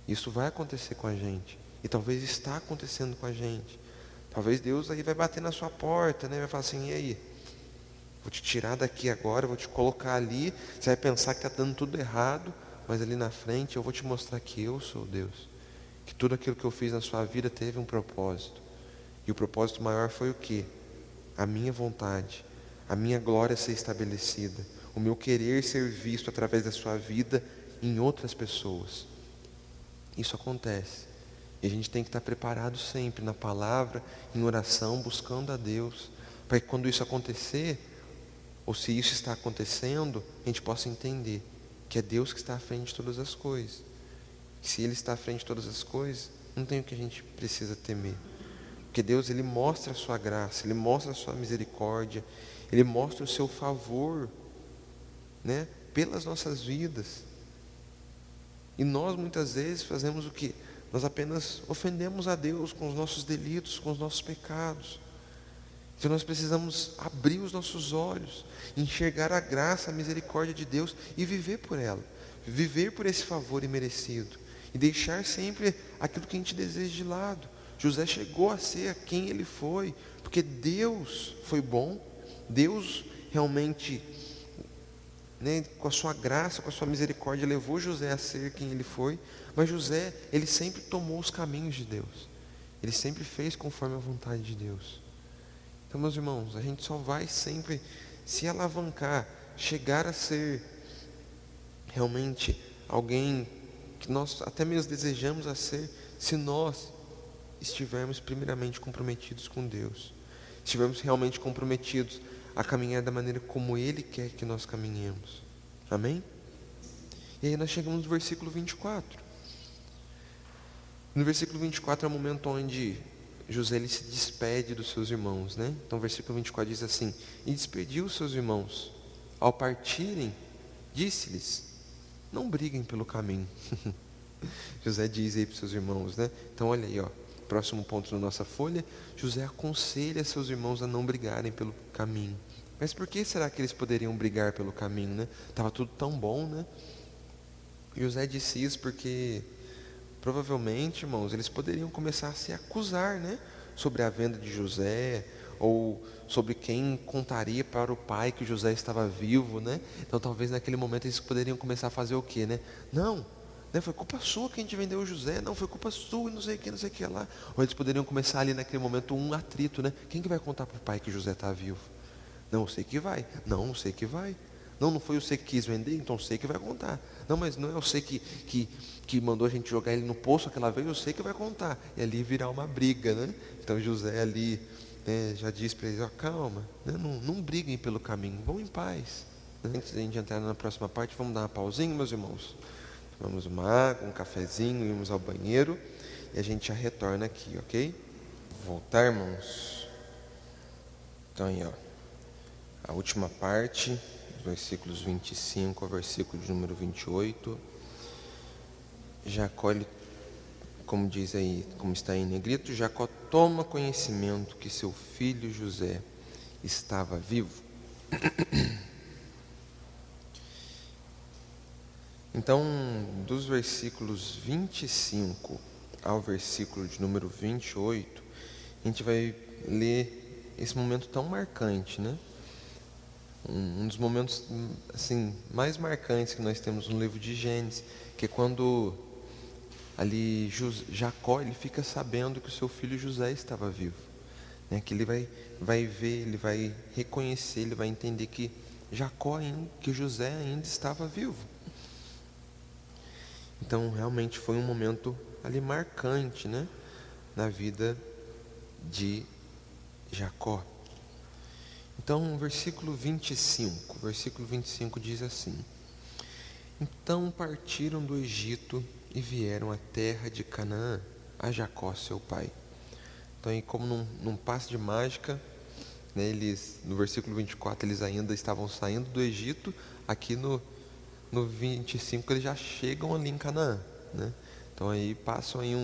Isso vai acontecer com a gente, e talvez está acontecendo com a gente. Talvez Deus aí vai bater na sua porta, né? Vai falar assim: e aí? Vou te tirar daqui agora, vou te colocar ali. Você vai pensar que está dando tudo errado, mas ali na frente eu vou te mostrar que eu sou Deus. Que tudo aquilo que eu fiz na sua vida teve um propósito. E o propósito maior foi o quê? A minha vontade, a minha glória ser estabelecida, o meu querer ser visto através da sua vida em outras pessoas. Isso acontece. E a gente tem que estar preparado sempre na palavra, em oração, buscando a Deus, para que quando isso acontecer, ou se isso está acontecendo, a gente possa entender que é Deus que está à frente de todas as coisas. Que se Ele está à frente de todas as coisas, não tem o que a gente precisa temer. Porque Deus, Ele mostra a sua graça, Ele mostra a sua misericórdia, Ele mostra o seu favor, né, pelas nossas vidas. E nós muitas vezes fazemos o quê? Nós apenas ofendemos a Deus com os nossos delitos, com os nossos pecados. Então nós precisamos abrir os nossos olhos, enxergar a graça, a misericórdia de Deus e viver por ela, viver por esse favor imerecido e deixar sempre aquilo que a gente deseja de lado. José chegou a ser quem ele foi, porque Deus foi bom, Deus realmente, né, com a sua graça, com a sua misericórdia, levou José a ser quem ele foi. Mas José, ele sempre tomou os caminhos de Deus, ele sempre fez conforme a vontade de Deus. Então, meus irmãos, a gente só vai sempre se alavancar, chegar a ser realmente alguém que nós até mesmo desejamos a ser, se nós estivermos primeiramente comprometidos com Deus, estivermos realmente comprometidos a caminhar da maneira como Ele quer que nós caminhemos. Amém? E aí nós chegamos no versículo 24. No versículo 24 é o momento onde José ele se despede dos seus irmãos, né? Então o versículo 24 diz assim: e despediu os seus irmãos. Ao partirem, disse-lhes: não briguem pelo caminho. José diz aí para os seus irmãos, né? Então olha aí, ó, próximo ponto da nossa folha, José aconselha seus irmãos a não brigarem pelo caminho. Mas por que será que eles poderiam brigar pelo caminho, né? Estava tudo tão bom, né? José disse isso porque provavelmente, irmãos, eles poderiam começar a se acusar, né? Sobre a venda de José, ou sobre quem contaria para o pai que José estava vivo, né? Então talvez naquele momento eles poderiam começar a fazer o quê, né? Não, né? Foi culpa sua que a gente vendeu o José, não, foi culpa sua e não sei o que lá. Ou eles poderiam começar ali naquele momento um atrito, né? Quem que vai contar para o pai que José está vivo? Não, eu sei que vai. Não, eu sei que vai. Não, não foi você que quis vender, então eu sei que vai contar. Não, mas não é você que mandou a gente jogar ele no poço aquela vez, eu sei que vai contar. E ali virar uma briga, né? Então José ali, né, já diz para eles, ó, calma, né, não briguem pelo caminho, vão em paz. Antes da gente entrar na próxima parte, vamos dar uma pausinha, meus irmãos. Tomamos uma água, um cafezinho, irmos ao banheiro e a gente já retorna aqui, ok? Voltar, irmãos. Então aí, ó. A última parte, versículos 25 ao versículo de número 28. Jacó, como diz aí, como está em negrito, Jacó toma conhecimento que seu filho José estava vivo. Então, dos versículos 25 ao versículo de número 28, a gente vai ler esse momento tão marcante, né? Um dos momentos assim mais marcantes que nós temos no livro de Gênesis, que é quando ali Jacó ele fica sabendo que o seu filho José estava vivo, né? Que ele vai ver, ele vai reconhecer, ele vai entender que que José ainda estava vivo. Então realmente foi um momento ali marcante, né, na vida de Jacó. Então, versículo 25 diz assim: Então partiram do Egito e vieram à terra de Canaã, a Jacó seu pai. Então, aí, como num passe de mágica, né, eles, no versículo 24, eles ainda estavam saindo do Egito, aqui no 25 eles já chegam ali em Canaã, né? Então aí passam aí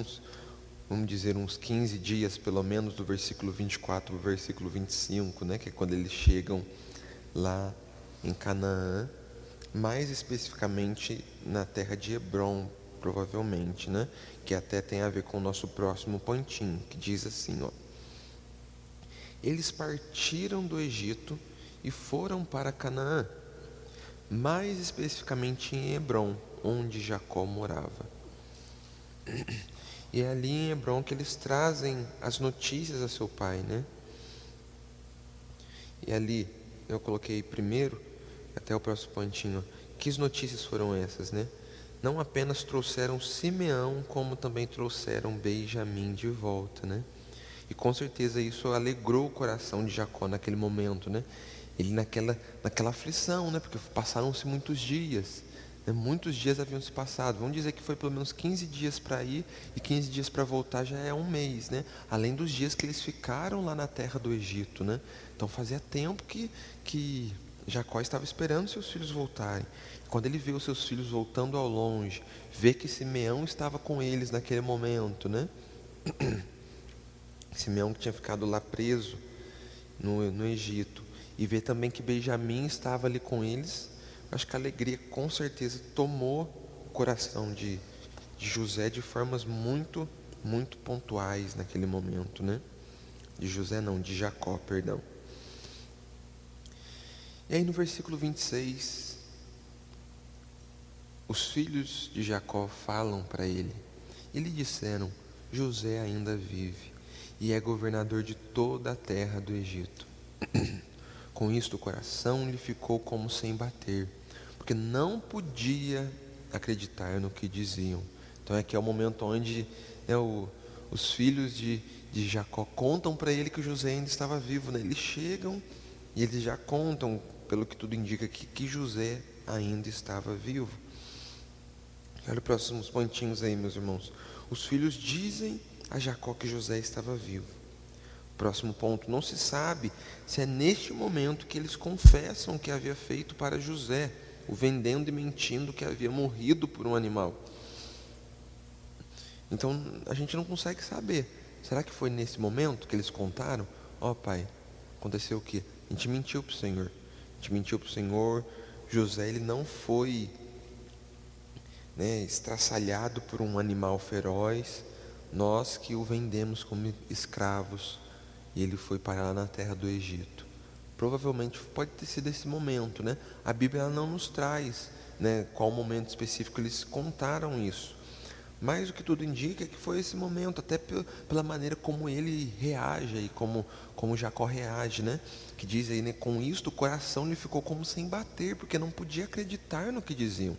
vamos dizer, uns 15 dias, pelo menos, do versículo 24 ao versículo 25, né? Que é quando eles chegam lá em Canaã, mais especificamente na terra de Hebrom, provavelmente, né? Que até tem a ver com o nosso próximo pontinho, que diz assim, ó: Eles partiram do Egito e foram para Canaã, mais especificamente em Hebrom, onde Jacó morava. E é ali em Hebrom que eles trazem as notícias a seu pai, né? E ali, eu coloquei primeiro, até o próximo pontinho, que notícias foram essas, né? Não apenas trouxeram Simeão, como também trouxeram Benjamim de volta, né? E com certeza isso alegrou o coração de Jacó naquele momento, né? Ele naquela aflição, né? Porque passaram-se muitos dias, né? Muitos dias haviam se passado. Vamos dizer que foi pelo menos 15 dias para ir e 15 dias para voltar, já é um mês, né? Além dos dias que eles ficaram lá na terra do Egito, né? Então fazia tempo que Jacó estava esperando seus filhos voltarem. Quando ele vê os seus filhos voltando ao longe, vê que Simeão estava com eles naquele momento, né? Simeão que tinha ficado lá preso no Egito, e ver também que Benjamim estava ali com eles, acho que a alegria com certeza tomou o coração de José de formas muito, muito pontuais naquele momento, né? De Jacó, perdão. E aí no versículo 26, os filhos de Jacó falam para ele, e lhe disseram: José ainda vive e é governador de toda a terra do Egito. Com isto o coração lhe ficou como sem bater, porque não podia acreditar no que diziam. Então aqui é o momento onde, né, os filhos de Jacó contam para ele que o José ainda estava vivo, né? Eles chegam e eles já contam, pelo que tudo indica, que José ainda estava vivo. Olha os próximos pontinhos aí, meus irmãos. Os filhos dizem a Jacó que José estava vivo. Próximo ponto: não se sabe se é neste momento que eles confessam que havia feito para José, o vendendo e mentindo que havia morrido por um animal. Então a gente não consegue saber Será que foi nesse momento que eles contaram? Ó pai, aconteceu o quê? A gente mentiu para o Senhor. A gente mentiu para o Senhor. José, ele não foi, estraçalhado por um animal feroz. Nós que o vendemos como escravos. E ele foi parar lá na terra do Egito. Provavelmente pode ter sido esse momento, né? A Bíblia ela não nos traz, qual momento específico eles contaram isso. Mas o que tudo indica é que foi esse momento, até pela maneira como ele reage e como Jacó reage, né? Que diz aí, né? Com isto o coração lhe ficou como sem bater, porque não podia acreditar no que diziam.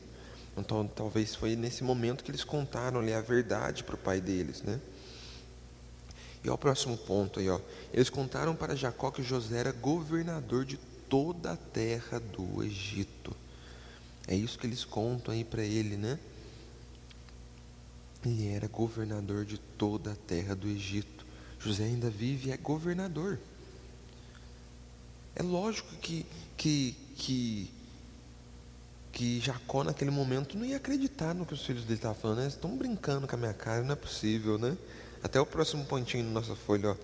Então talvez foi nesse momento que eles contaram ali a verdade para o pai deles, né? E ó, o próximo ponto aí, ó. Eles contaram para Jacó que José era governador de toda a terra do Egito. É isso que eles contam aí para ele, né? Ele era governador de toda a terra do Egito. José ainda vive e é governador. É lógico que Jacó naquele momento não ia acreditar no que os filhos dele estavam falando, né? Eles estão brincando com a minha cara, não é possível, né? Até o próximo pontinho na nossa folha, ó.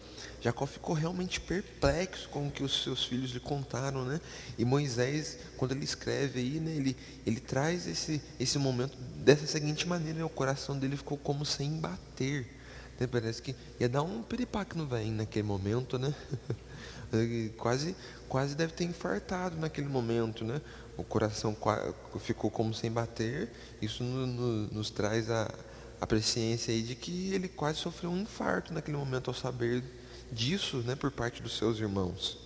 Jacó ficou realmente perplexo com o que os seus filhos lhe contaram, né? E Moisés, quando ele escreve aí, né? Ele traz esse momento dessa seguinte maneira, né? O coração dele ficou como sem bater, né? Parece que ia dar um piripaque no velho naquele momento, né? Quase deve ter infartado naquele momento, né? O coração ficou como sem bater. Isso nos traz a presciência aí de que ele quase sofreu um infarto naquele momento ao saber disso, né, por parte dos seus irmãos.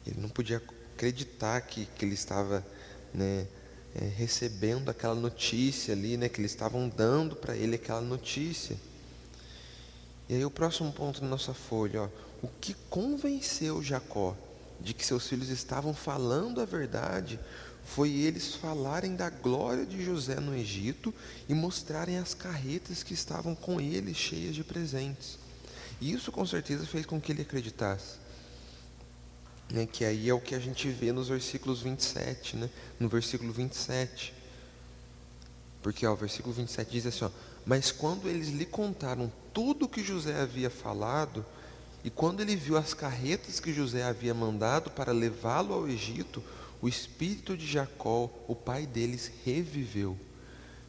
Ele não podia acreditar que ele estava, recebendo aquela notícia ali, né, que eles estavam dando para ele aquela notícia. E aí o próximo ponto da nossa folha, ó, o que convenceu Jacó de que seus filhos estavam falando a verdade foi eles falarem da glória de José no Egito e mostrarem as carretas que estavam com ele cheias de presentes. E isso com certeza fez com que ele acreditasse, né? Que aí é o que a gente vê nos versículos 27, né? No versículo 27. Porque o versículo 27 diz assim, ó, mas quando eles lhe contaram tudo o que José havia falado, e quando ele viu as carretas que José havia mandado para levá-lo ao Egito, o espírito de Jacó, o pai deles, reviveu.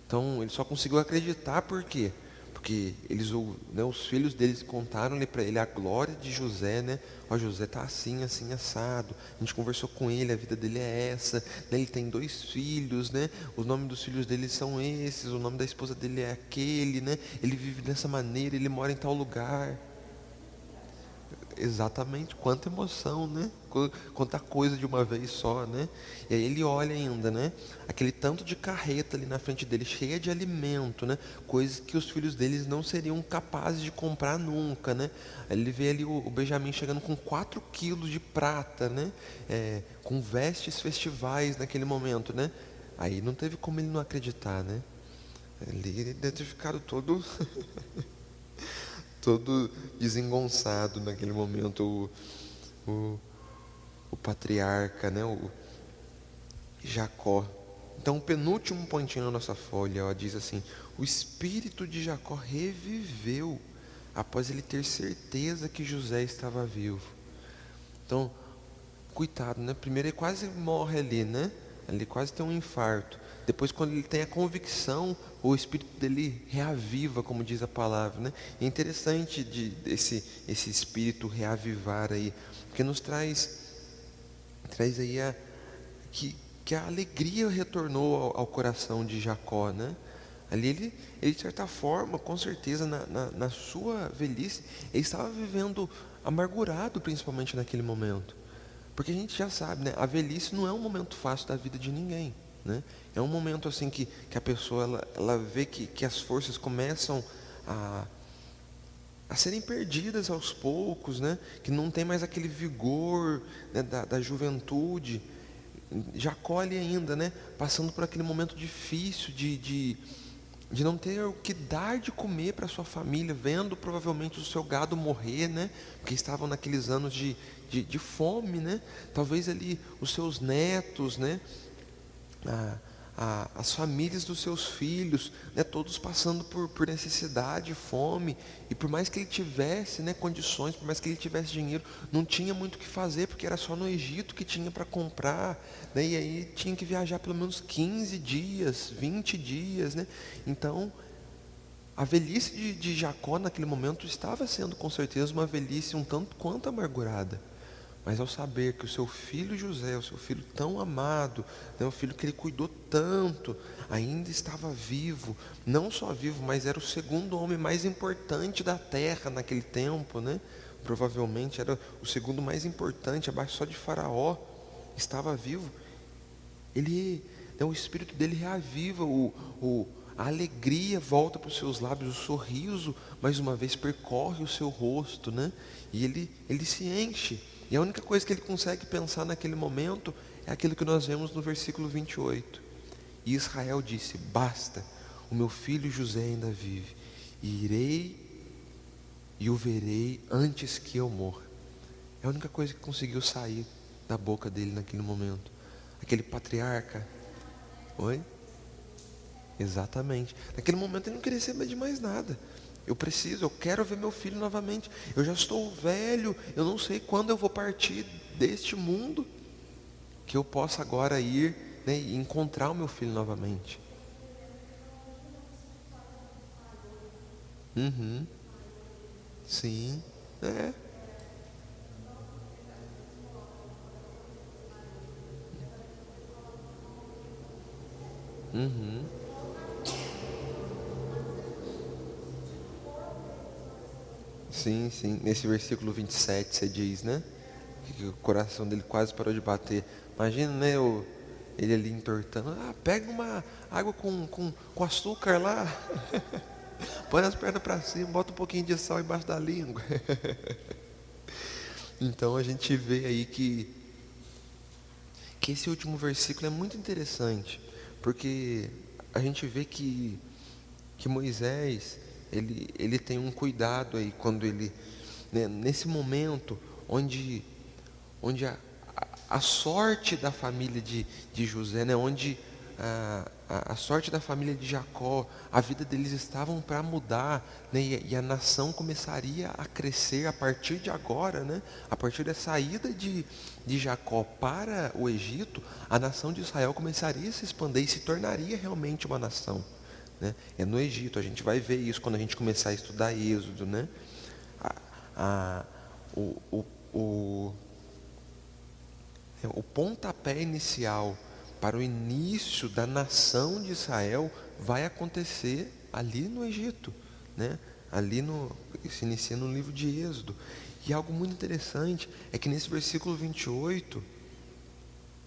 Então ele só conseguiu acreditar por quê? Porque os filhos deles contaram para ele a glória de José, né? Ó, José está assim, assim, assado. A gente conversou com ele, a vida dele é essa, né? Ele tem 2 filhos, né? O nome dos filhos dele são esses, o nome da esposa dele é aquele, né? Ele vive dessa maneira, ele mora em tal lugar. Exatamente, quanta emoção, né? Quanta coisa de uma vez só, né? E aí ele olha ainda, né? Aquele tanto de carreta ali na frente dele, cheia de alimento, né? Coisas que os filhos deles não seriam capazes de comprar nunca, né? Aí ele vê ali o Benjamim chegando com 4 quilos de prata, né? Com vestes festivais naquele momento, né? Aí não teve como ele não acreditar, né? Ele deve ter ficado todo... todo desengonçado naquele momento, o patriarca, né, o Jacó. Então o penúltimo pontinho na nossa folha, ó, diz assim, o espírito de Jacó reviveu após ele ter certeza que José estava vivo. Então, coitado, né? Primeiro ele quase morre ali, né? Ele quase tem um infarto. Depois, quando ele tem a convicção, o espírito dele reaviva, como diz a palavra, né? É interessante esse espírito reavivar aí, porque nos traz aí que a alegria retornou ao coração de Jacó, né? Ali ele de certa forma, com certeza, na sua velhice, ele estava vivendo amargurado, principalmente naquele momento. Porque a gente já sabe, né? A velhice não é um momento fácil da vida de ninguém, né? É um momento assim que a pessoa ela vê que as forças começam a serem perdidas aos poucos, né? Que não tem mais aquele vigor, né, da juventude. Jacó ali ainda, né? Passando por aquele momento difícil de não ter o que dar de comer para sua família, vendo provavelmente o seu gado morrer, né? Porque estavam naqueles anos de fome, né? Talvez ali os seus netos, né? as famílias dos seus filhos, né, todos passando por necessidade, fome, e por mais que ele tivesse, né, condições, por mais que ele tivesse dinheiro, não tinha muito o que fazer, porque era só no Egito que tinha para comprar, né, e aí tinha que viajar pelo menos 15 dias, 20 dias, né, então a velhice de Jacó naquele momento estava sendo com certeza uma velhice um tanto quanto amargurada. Mas ao saber que o seu filho José, o seu filho tão amado, né, o filho que ele cuidou tanto, ainda estava vivo, não só vivo, mas era o segundo homem mais importante da terra naquele tempo, né? Provavelmente era o segundo mais importante, abaixo só de Faraó, estava vivo. Ele, né, o espírito dele reaviva, a alegria volta para os seus lábios, o sorriso mais uma vez percorre o seu rosto, né? E ele se enche. E a única coisa que ele consegue pensar naquele momento é aquilo que nós vemos no versículo 28. E Israel disse: basta, o meu filho José ainda vive, e irei e o verei antes que eu morra. É a única coisa que conseguiu sair da boca dele naquele momento. Aquele patriarca. Oi? Exatamente. Naquele momento ele não queria saber de mais nada. Eu quero ver meu filho novamente. Eu já estou velho, eu não sei quando eu vou partir deste mundo, que eu possa agora ir, né, e encontrar o meu filho novamente. Uhum. Sim. É. Uhum. Sim, sim. Nesse versículo 27 você diz, né? Que o coração dele quase parou de bater. Imagina, né? Ele ali entortando. Ah, pega uma água com açúcar lá. Põe as pernas para cima, bota um pouquinho de sal embaixo da língua. Então a gente vê aí que esse último versículo é muito interessante. Porque a gente vê que Moisés, ele tem um cuidado aí quando ele, né, nesse momento onde a sorte da família de José, né, onde a sorte da família de Jacó, a vida deles estavam para mudar, né, e a nação começaria a crescer a partir de agora, né, a partir da saída de Jacó para o Egito, a nação de Israel começaria a se expandir e se tornaria realmente uma nação. Né? É no Egito, a gente vai ver isso quando a gente começar a estudar Êxodo, né? A, a, o, o, o, o pontapé inicial para o início da nação de Israel vai acontecer ali no Egito, né? Se inicia no livro de Êxodo. E algo muito interessante é que nesse versículo 28,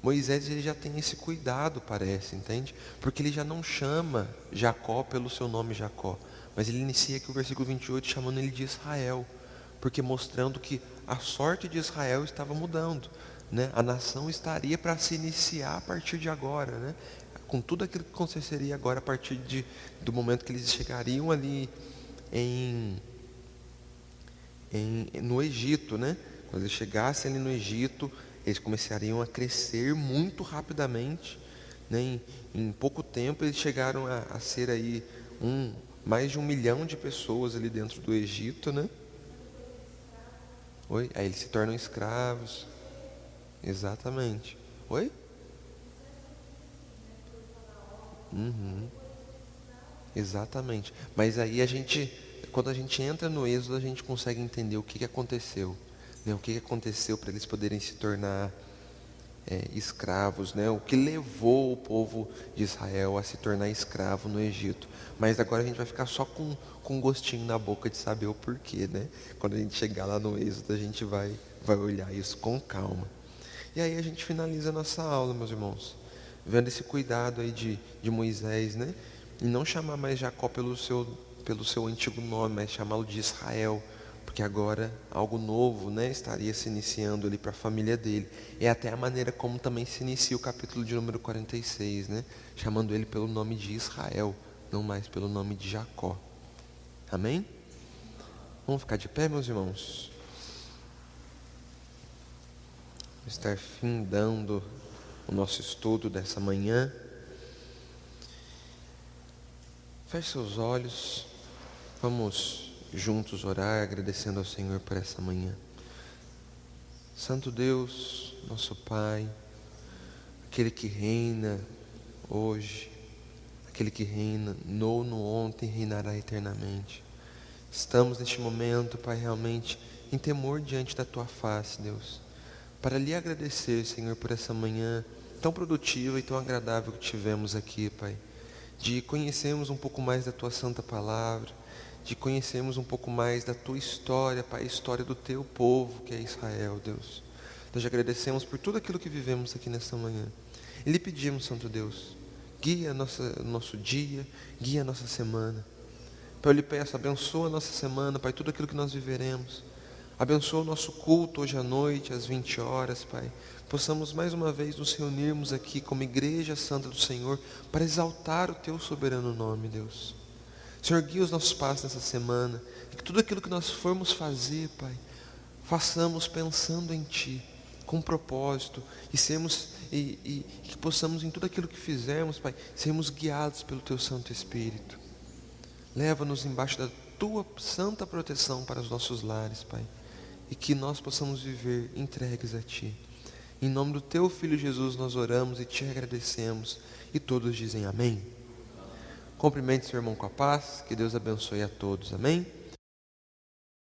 Moisés ele já tem esse cuidado, parece, entende? Porque ele já não chama Jacó pelo seu nome Jacó, mas ele inicia aqui o versículo 28 chamando ele de Israel, porque mostrando que a sorte de Israel estava mudando, né? A nação estaria para se iniciar a partir de agora, né? Com tudo aquilo que aconteceria agora a partir do momento que eles chegariam ali no Egito, né? Quando eles chegassem ali no Egito, eles começariam a crescer muito rapidamente, né? Em pouco tempo eles chegaram a ser aí mais de 1 milhão de pessoas ali dentro do Egito, né? Oi? Aí eles se tornam escravos. Exatamente. Oi? Uhum. Exatamente. Mas aí quando a gente entra no Êxodo, a gente consegue entender o que aconteceu, né? O que aconteceu para eles poderem se tornar escravos, né? O que levou o povo de Israel a se tornar escravo no Egito. Mas agora a gente vai ficar só com um gostinho na boca de saber o porquê, né? Quando a gente chegar lá no Êxodo, a gente vai olhar isso com calma. E aí a gente finaliza a nossa aula, meus irmãos, vendo esse cuidado aí de Moisés, né? E não chamar mais Jacó pelo seu antigo nome, mas chamá-lo de Israel, porque agora algo novo, né, estaria se iniciando ali para a família dele. É até a maneira como também se inicia o capítulo de número 46, né? Chamando ele pelo nome de Israel, não mais pelo nome de Jacó. Amém? Vamos ficar de pé, meus irmãos? Vamos estar findando o nosso estudo dessa manhã. Feche seus olhos, vamos juntos orar, agradecendo ao Senhor por essa manhã. Santo Deus, nosso Pai, aquele que reina hoje, aquele que reina no ontem, reinará eternamente. Estamos neste momento, Pai, realmente em temor diante da Tua face, Deus, para lhe agradecer, Senhor, por essa manhã tão produtiva e tão agradável que tivemos aqui, Pai, de conhecermos um pouco mais da Tua Santa Palavra, de conhecermos um pouco mais da Tua história, Pai, a história do Teu povo, que é Israel, Deus. Nós agradecemos por tudo aquilo que vivemos aqui nesta manhã. E lhe pedimos, Santo Deus, guia nosso dia, guia a nossa semana. Pai, eu lhe peço, abençoa a nossa semana, Pai, tudo aquilo que nós viveremos. Abençoa o nosso culto hoje à noite, às 20 horas, Pai. Possamos mais uma vez nos reunirmos aqui como Igreja Santa do Senhor para exaltar o Teu soberano nome, Deus. Senhor, guia os nossos passos nessa semana, e que tudo aquilo que nós formos fazer, Pai, façamos pensando em Ti, com propósito, e que possamos em tudo aquilo que fizermos, Pai, sermos guiados pelo Teu Santo Espírito. Leva-nos embaixo da Tua santa proteção para os nossos lares, Pai, e que nós possamos viver entregues a Ti. Em nome do Teu Filho Jesus nós oramos e Te agradecemos, e todos dizem amém. Cumprimente seu irmão com a paz, que Deus abençoe a todos, amém.